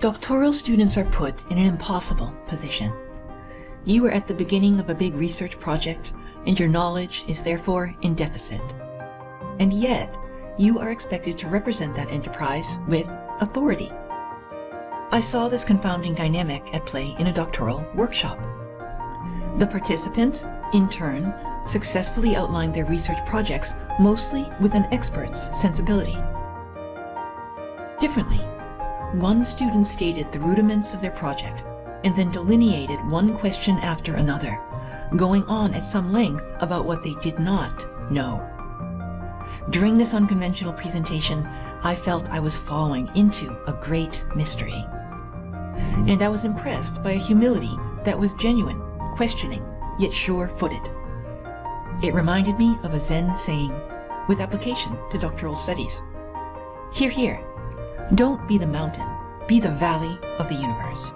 Doctoral students are put in an impossible position. You are at the beginning of a big research project, and your knowledge is therefore in deficit. And yet, you are expected to represent that enterprise with authority. I saw this confounding dynamic at play in a doctoral workshop. The participants, in turn, successfully outlined their research projects mostly with an expert's sensibility. Differently, one student stated the rudiments of their project and then delineated one question after another, going on at some length about what they did not know. During this unconventional presentation, I felt I was falling into a great mystery. And I was impressed by a humility that was genuine, questioning, yet sure-footed. It reminded me of a Zen saying, with application to doctoral studies. Hear, hear. Don't be the mountain, be the valley of the universe.